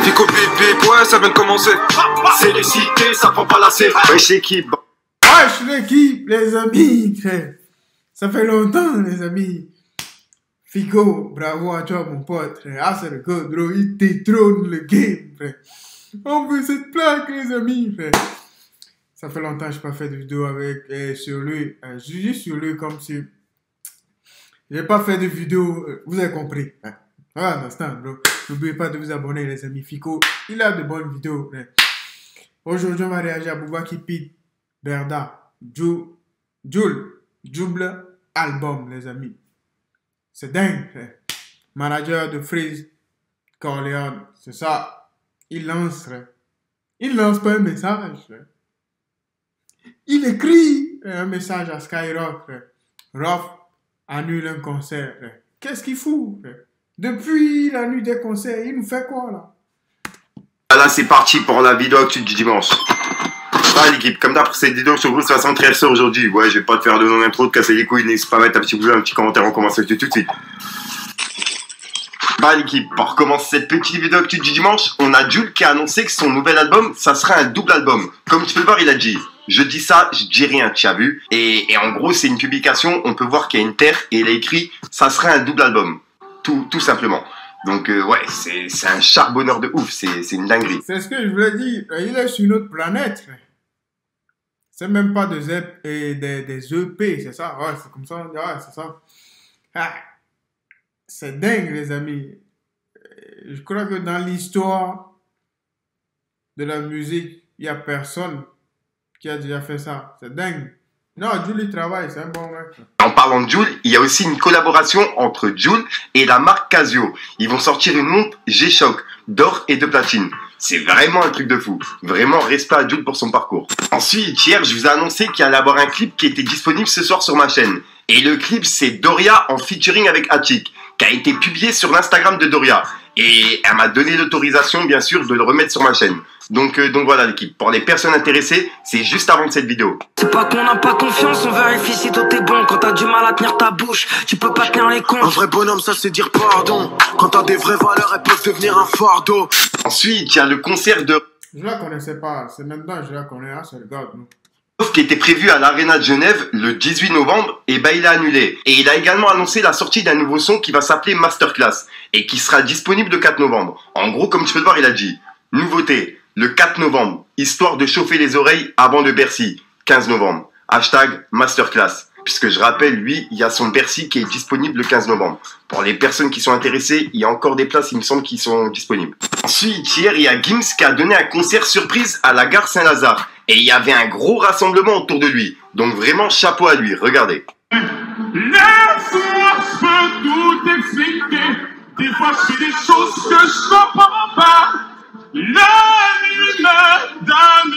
Fico bip ouais, ça vient de commencer. C'est les cités, ça prend pas la C. Wesh l'équipe. Wesh l'équipe, les amis, frère. Ça fait longtemps, les amis. Fico, bravo à toi, mon pote, frère. Ah, c'est le code, bro. Il détrône le game, frère. On veut cette plaque, les amis, frère. Ça fait longtemps que je n'ai pas fait de vidéo avec, sur lui. Je dis sur lui comme si... Je n'ai pas fait de vidéo, vous avez compris. Hein? Ah, l'instant, bro. N'oubliez pas de vous abonner, les amis. Fico, il a de bonnes vidéos. Hein? Aujourd'hui, on va réagir à Boubacar Pete Berda. Double album, les amis. C'est dingue, frère. Manager de Freeze Corleone. C'est ça. Il lance, frère. Il lance pas un message, frère. Il écrit un message à Skyrock, frère. Rof annule un concert, frère. Qu'est-ce qu'il fout, frère? Depuis la nuit des concerts, il nous fait quoi, là? Là, c'est parti pour la vidéo actuelle du dimanche. Ah, l'équipe, comme d'hab, pour cette vidéo sur Bruce 73 aujourd'hui. Ouais, je vais pas te faire de long intro, de casser les couilles, n'hésite pas à mettre un petit pouce, un petit commentaire, on commence tout de suite. Bah l'équipe, pour commencer cette petite vidéo actuelle du dimanche, on a Jul qui a annoncé que son nouvel album, ça sera un double album. Comme tu peux le voir, il a dit, je dis ça, je dis rien, tu as vu. Et en gros, c'est une publication, on peut voir qu'il y a une terre, et il a écrit, ça sera un double album. Tout simplement. Donc ouais, c'est un charbonneur de ouf, c'est une dinguerie. C'est ce que je voulais dire, il est sur une autre planète. C'est même pas des EP, c'est ça? Ouais, c'est comme ça, ouais, c'est ça. Ah, c'est dingue, les amis. Je crois que dans l'histoire de la musique, il n'y a personne qui a déjà fait ça. C'est dingue. Non, Jul, il travaille, c'est un bon mec. En parlant de Jul, il y a aussi une collaboration entre Jul et la marque Casio. Ils vont sortir une montre G-Shock d'or et de platine. C'est vraiment un truc de fou. Vraiment, respect à Jul pour son parcours. Ensuite, hier, je vous ai annoncé qu'il allait avoir un clip qui était disponible ce soir sur ma chaîne. Et le clip, c'est Doria en featuring avec Attic, qui a été publié sur l'Instagram de Doria. Et elle m'a donné l'autorisation, bien sûr, de le remettre sur ma chaîne. Donc voilà l'équipe. Pour les personnes intéressées, c'est juste avant de cette vidéo. C'est pas qu'on n'a pas confiance, on vérifie si tout est bon. Quand t'as du mal à tenir ta bouche, tu peux pas tenir les comptes. Un vrai bonhomme, ça c'est dire pardon. Quand t'as des vraies valeurs, elles peuvent devenir un fardeau. Ensuite, il y a le concert de... Je la connaissais pas, c'est maintenant que je la connais, hein, c'est le gars, non? Qui était prévu à l'Arena de Genève le 18 novembre, et il a annulé. Et il a également annoncé la sortie d'un nouveau son qui va s'appeler Masterclass, et qui sera disponible le 4 novembre. En gros, comme tu peux le voir, il a dit, nouveauté, le 4 novembre, histoire de chauffer les oreilles avant le Bercy, 15 novembre, hashtag Masterclass. Puisque je rappelle, lui, il y a son Bercy qui est disponible le 15 novembre. Pour les personnes qui sont intéressées, il y a encore des places, il me semble, qui sont disponibles. Ensuite, hier, il y a Gims qui a donné un concert surprise à la gare Saint-Lazare. Et il y avait un gros rassemblement autour de lui. Donc vraiment, chapeau à lui, regardez. La force peut tout expliquer. Des fois, c'est des choses que je comprends pas. La dame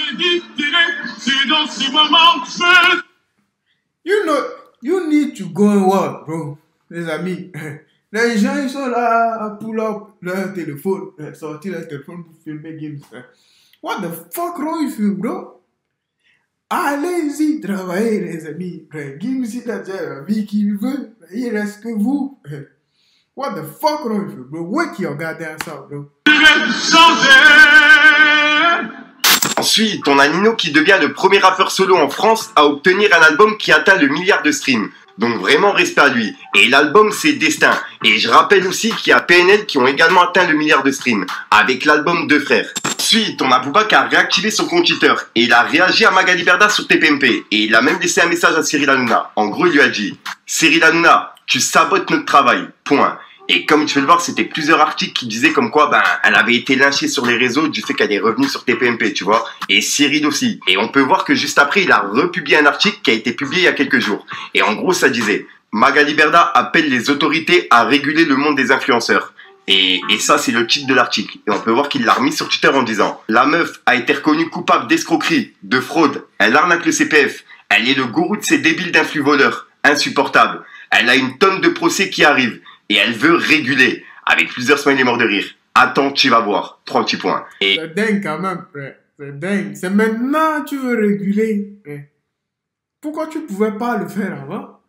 c'est dans ces moments que je... You need to go and work, bro. Les amis, les gens, ils sont là à pull up leur téléphone, sortir leur téléphone pour filmer Gims. What the fuck wrong with you, bro? Allez-y travailler, les amis. Gims, il a déjà la vie qu'il veut. Il reste que vous. What the fuck wrong with you, bro? Wake your goddamn self, bro. Ensuite, on a Nino qui devient le premier rappeur solo en France à obtenir un album qui atteint le milliard de streams. Donc vraiment respect à lui. Et l'album c'est Destin. Et je rappelle aussi qu'il y a PNL qui ont également atteint le milliard de streams avec l'album Deux Frères. Ensuite, on a Booba qui a réactivé son compte Twitter et il a réagi à Magali Berda sur TPMP. Et il a même laissé un message à Cyril Hanouna. En gros, il lui a dit « Cyril Hanouna, tu sabotes notre travail. Point. » Et comme tu peux le voir, c'était plusieurs articles qui disaient comme quoi, elle avait été lynchée sur les réseaux du fait qu'elle est revenue sur TPMP, tu vois. Et Cyril aussi. Et on peut voir que juste après, il a republié un article qui a été publié il y a quelques jours. Et en gros, ça disait, Magali Berda appelle les autorités à réguler le monde des influenceurs. Et ça, c'est le titre de l'article. Et on peut voir qu'il l'a remis sur Twitter en disant, la meuf a été reconnue coupable d'escroquerie, de fraude. Elle arnaque le CPF. Elle est le gourou de ces débiles d'influx voleurs. Insupportable. Elle a une tonne de procès qui arrivent. Et elle veut réguler, avec plusieurs smileys morts de rire. Attends, tu vas voir. 3 petits points. Et... c'est dingue quand même, frère. C'est dingue. C'est maintenant que tu veux réguler. Frère. Pourquoi tu pouvais pas le faire avant?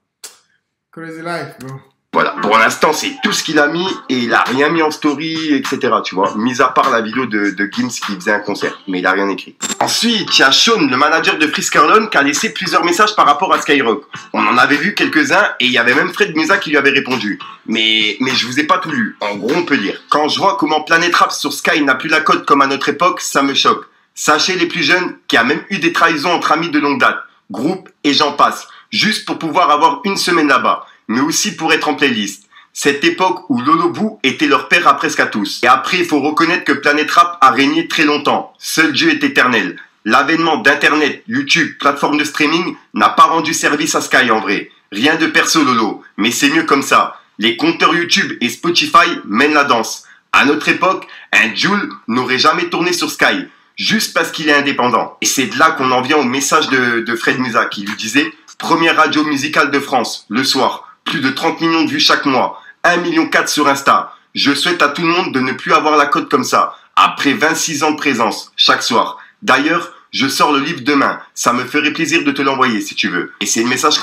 Crazy life, bro. Voilà, pour l'instant, c'est tout ce qu'il a mis et il a rien mis en story, etc. Tu vois, mis à part la vidéo de Gims qui faisait un concert, mais il a rien écrit. Ensuite, il y a Sean, le manager de Frisk Orleans, qui a laissé plusieurs messages par rapport à Skyrock. On en avait vu quelques-uns et il y avait même Fred Musa qui lui avait répondu. Mais je vous ai pas tout lu. En gros, on peut dire. Quand je vois comment Planet Rap sur Sky n'a plus la cote comme à notre époque, ça me choque. Sachez les plus jeunes qu'il y a même eu des trahisons entre amis de longue date, groupes et j'en passe, juste pour pouvoir avoir une semaine là-bas, mais aussi pour être en playlist. Cette époque où Lolo Boo était leur père à presque à tous. Et après, il faut reconnaître que Planet Rap a régné très longtemps. Seul Dieu est éternel. L'avènement d'Internet, YouTube, plateforme de streaming n'a pas rendu service à Sky en vrai. Rien de perso Lolo, mais c'est mieux comme ça. Les compteurs YouTube et Spotify mènent la danse. À notre époque, un Jul n'aurait jamais tourné sur Sky, juste parce qu'il est indépendant. Et c'est de là qu'on en vient au message de Fred Musa qui lui disait « Première radio musicale de France, le soir, plus de 30 millions de vues chaque mois. 1,4 million sur Insta. Je souhaite à tout le monde de ne plus avoir la cote comme ça, après 26 ans de présence, chaque soir. D'ailleurs, je sors le livre demain. Ça me ferait plaisir de te l'envoyer si tu veux. » Et c'est le message...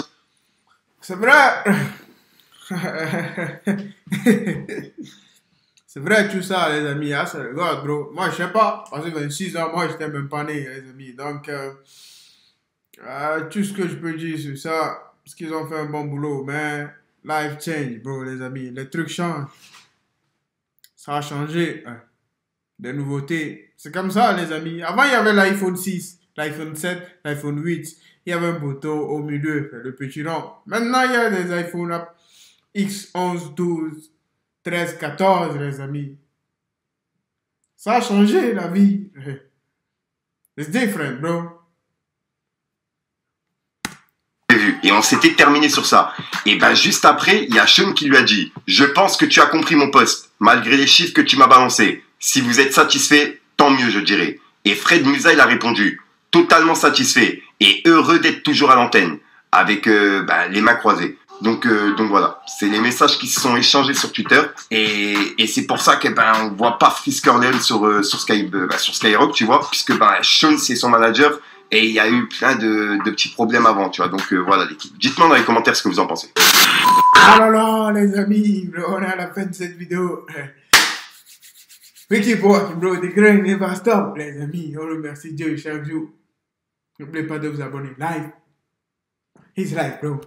C'est vrai. C'est vrai tout ça, les amis. Ah, ça regarde, bro. Moi, je sais pas. Parce que 26 ans, moi, j'étais même pas né, les amis. Donc, tout ce que je peux dire sur ça, parce qu'ils ont fait un bon boulot, mais... Life change, bro, les amis. Les trucs changent. Ça a changé. Hein. Des nouveautés. C'est comme ça, les amis. Avant, il y avait l'iPhone 6, l'iPhone 7, l'iPhone 8. Il y avait un bouton au milieu, le petit rond. Maintenant, il y a des iPhones X11, 12, 13, 14, les amis. Ça a changé, la vie. It's different, bro. Et on s'était terminé sur ça. Et ben juste après, il y a Sean qui lui a dit « Je pense que tu as compris mon poste, malgré les chiffres que tu m'as balancés. Si vous êtes satisfait, tant mieux je dirais. » Et Fred Musa, il a répondu « Totalement satisfait et heureux d'être toujours à l'antenne, avec les mains croisées. » Donc voilà, c'est les messages qui se sont échangés sur Twitter. Et c'est pour ça que on voit pas Frisk Orleans sur Skyrock, tu vois, puisque Sean c'est son manager. Et il y a eu plein de petits problèmes avant, tu vois. Donc voilà l'équipe. Dites-moi dans les commentaires ce que vous en pensez. Oh là là, les amis, on est à la fin de cette vidéo. We keep walking, bro. The grind never stop, les amis. On remercie Dieu chaque jour. N'oubliez pas de vous abonner. Live. It's live, bro.